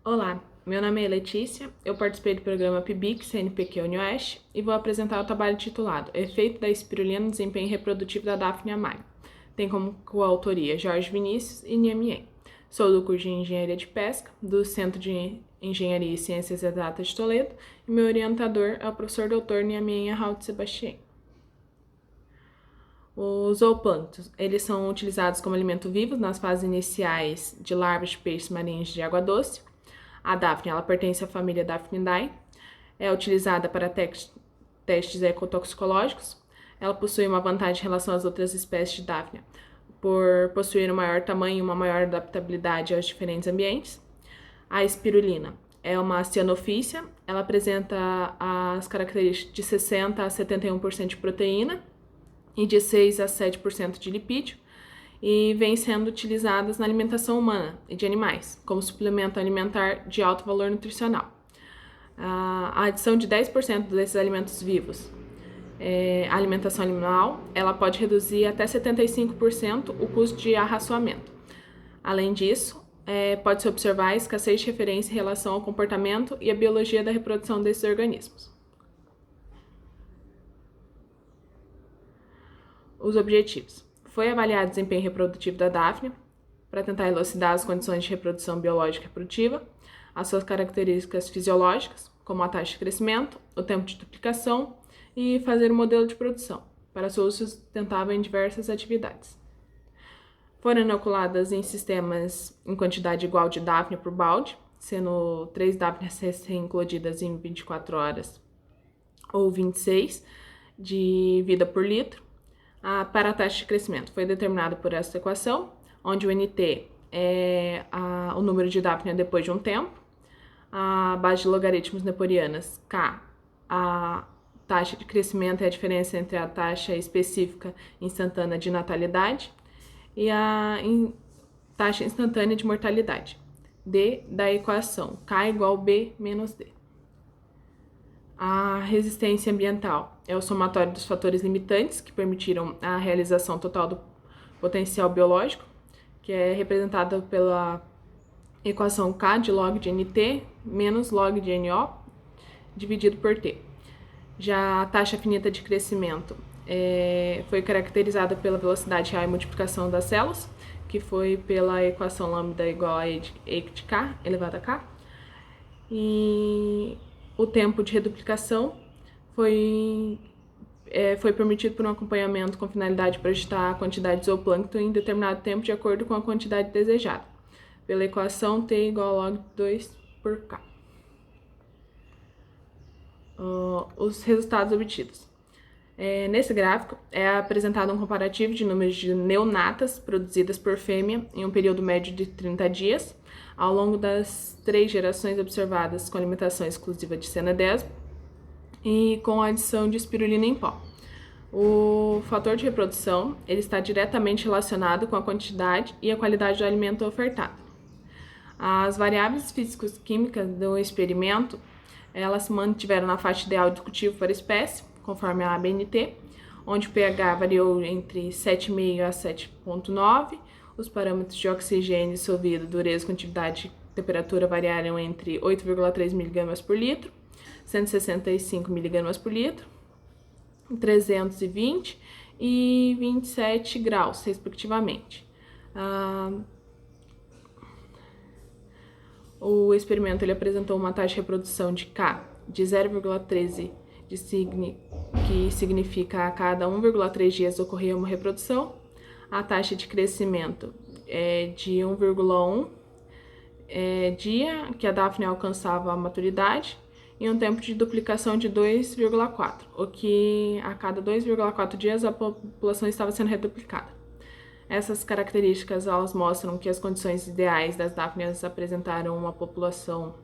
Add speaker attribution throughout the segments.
Speaker 1: Olá, meu nome é Letícia, eu participei do programa PIBIC CNPq UniOeste e vou apresentar o trabalho titulado Efeito da espirulina no desempenho reprodutivo da Daphne amae. Tem como coautoria Jorge Vinícius e Niamien. Sou do curso de Engenharia de Pesca, do Centro de Engenharia e Ciências Exatas de Toledo, e meu orientador é o professor Dr. Niamien Arraud Sebastien. Os zooplânctons, eles são utilizados como alimento vivo nas fases iniciais de larvas de peixes marinhos de água doce. A Daphne, ela pertence à família Daphnidae, é utilizada para testes ecotoxicológicos. Ela possui uma vantagem em relação às outras espécies de Daphnia, por possuir um maior tamanho e uma maior adaptabilidade aos diferentes ambientes. A espirulina é uma cianofícia, ela apresenta as características de 60 a 71% de proteína e de 6 a 7% de lipídio, e vêm sendo utilizadas na alimentação humana e de animais, como suplemento alimentar de alto valor nutricional. A adição de 10% desses alimentos vivos à alimentação animal, ela pode reduzir até 75% o custo de arraçoamento. Além disso, pode-se observar a escassez de referência em relação ao comportamento e à biologia da reprodução desses organismos. Os objetivos. Foi avaliado o desempenho reprodutivo da Daphne para tentar elucidar as condições de reprodução biológica e reprodutiva, as suas características fisiológicas, como a taxa de crescimento, o tempo de duplicação, e fazer um modelo de produção para seu uso sustentável em diversas atividades. Foram inoculadas em sistemas em quantidade igual de Daphne por balde, sendo 3 Daphnes recém-eclodidas em 24 horas ou 26 de vida por litro. Para a taxa de crescimento foi determinado por essa equação, onde o NT é o número de Daphnia depois de um tempo, a base de logaritmos neporianas, K, a taxa de crescimento é a diferença entre a taxa específica instantânea de natalidade e a taxa instantânea de mortalidade, D da equação K igual B menos D. A resistência ambiental é o somatório dos fatores limitantes que permitiram a realização total do potencial biológico, que é representado pela equação K de log de NT menos log de NO dividido por T. Já a taxa finita de crescimento foi caracterizada pela velocidade real e multiplicação das células, que foi pela equação lambda igual a E de K elevado a K. E o tempo de reduplicação foi permitido por um acompanhamento com finalidade de projetar a quantidade de zooplâncton em determinado tempo de acordo com a quantidade desejada, pela equação T igual a log 2 por K. Os resultados obtidos. Nesse gráfico é apresentado um comparativo de números de neonatas produzidas por fêmea em um período médio de 30 dias, ao longo das 3 gerações observadas com alimentação exclusiva de cenadesmo e com a adição de espirulina em pó. O fator de reprodução ele está diretamente relacionado com a quantidade e a qualidade do alimento ofertado. As variáveis físico-químicas do experimento elas se mantiveram na faixa ideal de cultivo para espécie, conforme a ABNT, onde o pH variou entre 7,5 a 7,9, os parâmetros de oxigênio dissolvido, dureza, condutividade e temperatura variaram entre 8,3 mg por litro, 165 mg por litro, 320 e 27 graus, respectivamente. O experimento ele apresentou uma taxa de reprodução de K de 0,13, que significa a cada 1,3 dias ocorria uma reprodução. A taxa de crescimento é de 1,1 dia, que a Daphne alcançava a maturidade, e um tempo de duplicação de 2,4, o que a cada 2,4 dias a população estava sendo reduplicada. Essas características elas mostram que as condições ideais das Daphnias apresentaram uma população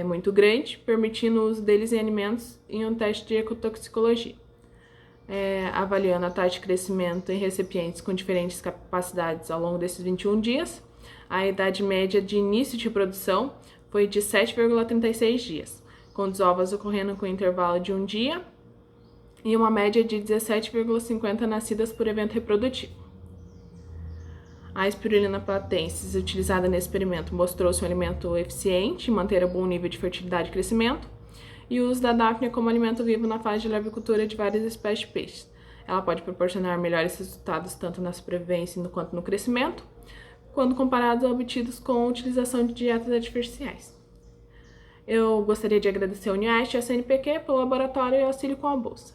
Speaker 1: muito grande, permitindo o uso deles em alimentos em um teste de ecotoxicologia. Avaliando a taxa de crescimento em recipientes com diferentes capacidades ao longo desses 21 dias, a idade média de início de reprodução foi de 7,36 dias, com desovas ocorrendo com intervalo de 1 dia e uma média de 17,50 nascidas por evento reprodutivo. A Spirulina platensis, utilizada nesse experimento, mostrou-se um alimento eficiente em manter um bom nível de fertilidade e crescimento. E o uso da Daphnia como alimento vivo na fase de larvicultura de várias espécies de peixes. Ela pode proporcionar melhores resultados tanto na sobrevivência quanto no crescimento, quando comparados a obtidos com a utilização de dietas artificiais. Eu gostaria de agradecer ao UniArte e ao CNPq pelo laboratório e auxílio com a bolsa.